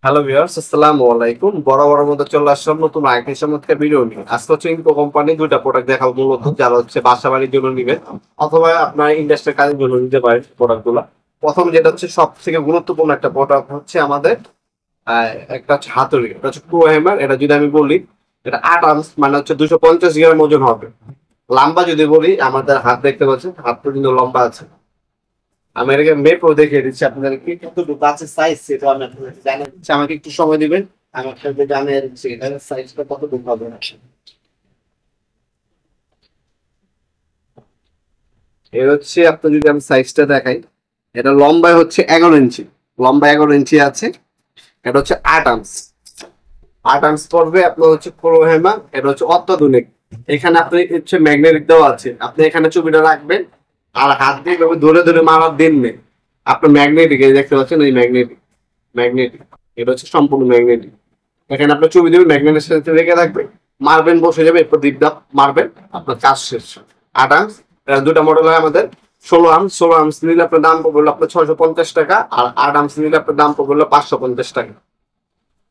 Hello viewers, আসসালামু আলাইকুম। বরাবরের মতো চলে আসলাম নতুন আরেকটি চমৎকার ভিডিও নিয়ে। আজকে হচ্ছে ইনকো কোম্পানি দুইটা প্রোডাক্ট দেখাবো, মূলত যারা হচ্ছে বাসা বাড়ির জন্য নিবেন অথবা আপনার ইন্ডাস্ট্রিয়াল কাজের জন্য নিতে পারেন প্রোডাক্টগুলো। প্রথম যেটা হচ্ছে সব থেকে গুরুত্বপূর্ণ একটা প্রোডাক্ট হচ্ছে আমাদের একটা হচ্ছে হাতুড়ি, এটা হচ্ছে প্রো হ্যামার। এটা যদি আমি বলি, এটা 8 আউন্স, মানে হচ্ছে 250 গ্রাম ওজন হবে। লম্বা যদি বলি, আমাদের হাত দেখতে পাচ্ছেন, হাত পর্যন্ত লম্বা আছে। আমি এটাকে মেপও দেখিয়ে দিচ্ছি আপনাদেরকে, কিন্তু গাছের সাইজ সেটা আমি আপনাদের জানিয়ে দিচ্ছি। আমাকে একটু সময় দিবেন, আমি আপনাদের জানিয়ে দিচ্ছি এটার সাইজটা কতটুকু হবে। এর হচ্ছে আপনি যদি আমি সাইজটা দেখাই, এটা লম্বায় হচ্ছে 11 ইঞ্চি, লম্বা 11 ইঞ্চি আছে। এটা হচ্ছে 8 আউন্স, 8 আউন্স পড়বে আপনার হচ্ছে প্রো হেমা। এটা হচ্ছে অত্যাধুনিক। এখানে আপনি হচ্ছে ম্যাগনেটিক দেওয়া আছে, আপনি এখানে ছবিটা রাখবেন আর হাত দিয়ে এভাবে ধরে ধরে মারার দিন নেই। আপনার ম্যাগনেটিক, এই দেখতে পাচ্ছেন, এই ম্যাগনেটিক, ম্যাগনেটিক। এটা হচ্ছে সম্পূর্ণ ম্যাগনেটিক। এখানে আপনার ছবি দেবেন, ম্যাগনেটের সাথে রেখে থাকবে, মারবেন, বসে যাবে, এরপর দিকটা মারবেন, আপনার কাজ শেষ। 8 আউন্স। দুটা মডেল হয় আমাদের। 16 আউন্স, 16 আউন্স নিলে আপনার দাম পড়বে আপনার 650 টাকা, আর 8 আউন্স নিলে আপনার দাম পড়বে 550 টাকা।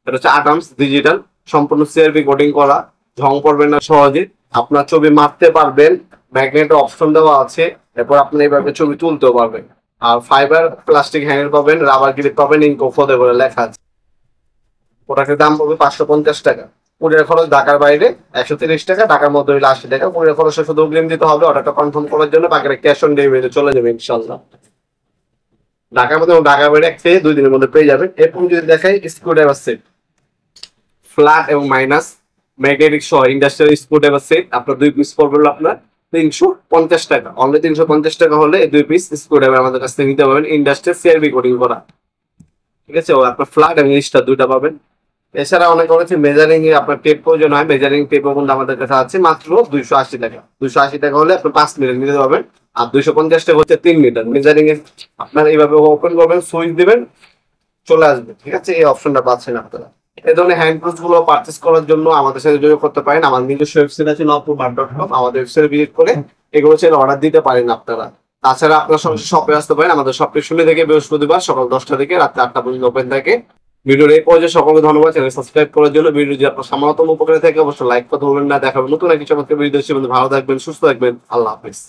এটা হচ্ছে 8 আউন্স ডিজিটাল, সম্পূর্ণ সিআরবি কোডিং করা, ঝং পড়বে না সহজে। আপনার ছবি মারতে পারবেন, ম্যাগনেটের অপশন দেওয়া আছে। এরপর আপনি এইভাবে ছবি তুলতেও পারবেন। আর ফাইবার প্লাস্টিক হ্যান্ডেল পাবেন, রাবার গ্রিপ পাবেন, ইনকো ফদে করে লেখা আছে। প্রোডাক্টের দাম পড়বে 550 টাকা। কুরিয়ার খরচ ঢাকার বাইরে 130 টাকা, ঢাকার মধ্যে হইলে 80 টাকা। কুরিয়ার খরচে শুধু অগ্রিম দিতে হবে অর্ডারটা কনফার্ম করার জন্য, বাকিটা ক্যাশ অন ডেলিভারিতে চলে যাবে ইনশাল্লাহ। ঢাকার মধ্যে এবং ঢাকার বাইরে 1 থেকে 2 দিনের মধ্যে পেয়ে যাবেন। এরপর যদি দেখাই, স্ক্রু ড্রাইভার সেট, ফ্ল্যাট এবং মাইনাস ম্যাগনেটিক সহ ইন্ডাস্ট্রিয়াল স্ক্রু ড্রাইভার সেট, আপনার 2 পিস পড়বে আপনার 350 টাকা। অনলি 350 টাকা হলে এই 2 পিস স্ক্রু ড্রাইভার আমাদের কাছ থেকে নিতে পারবেন, ইন্ডাস্ট্রিয়াল সিআরবি কোডিং করা। ঠিক আছে, ও আপনার ফ্ল্যাট এবং স্টার দুইটা পাবেন। এছাড়া অনেক হচ্ছে মেজারিং এ আপনার টেপ প্রয়োজন হয়, মেজারিং টেপও কিন্তু আমাদের কাছে আছে মাত্র 280 টাকা। 280 টাকা হলে আপনি 5 মিটার নিতে পারবেন। আর 250 টাকা হচ্ছে 3 মিটার মেজারিং এ। আপনার এইভাবে ওপেন করবেন, সুইচ দিবেন, চলে আসবে। ঠিক আছে, এই অপশনটা পাচ্ছেন আপনারা। এই ধরনের হ্যান্ড টুলস গুলো পারচেস করার জন্য আমাদের সাথে যোগাযোগ করতে পারেন। আমার নিজস্ব ওয়েবসাইট আছে nopurmart.com, আমাদের ওয়েবসাইটে ভিজিট করে এগুলো চ্যানেল অর্ডার দিতে পারেন আপনারা। তাছাড়া আপনারা সরাসরি শপে আসতে পারেন। আমাদের শপটি শুনে থেকে বৃহস্পতিবার সকাল 10টা থেকে রাত 8টা পর্যন্ত ওপেন থাকে। ভিডিওর এই পর্যায়ে সকলকে ধন্যবাদ চ্যানেল সাবস্ক্রাইব করার জন্য। ভিডিও যদি আপনার সামান্যতম উপকারে থাকে অবশ্যই লাইক করতে ভুলবেন না। দেখাবেন নতুন কিছু আমাকে ভিডিও, ভালো থাকবেন, সুস্থ থাকবেন, আল্লাহ হাফিজ।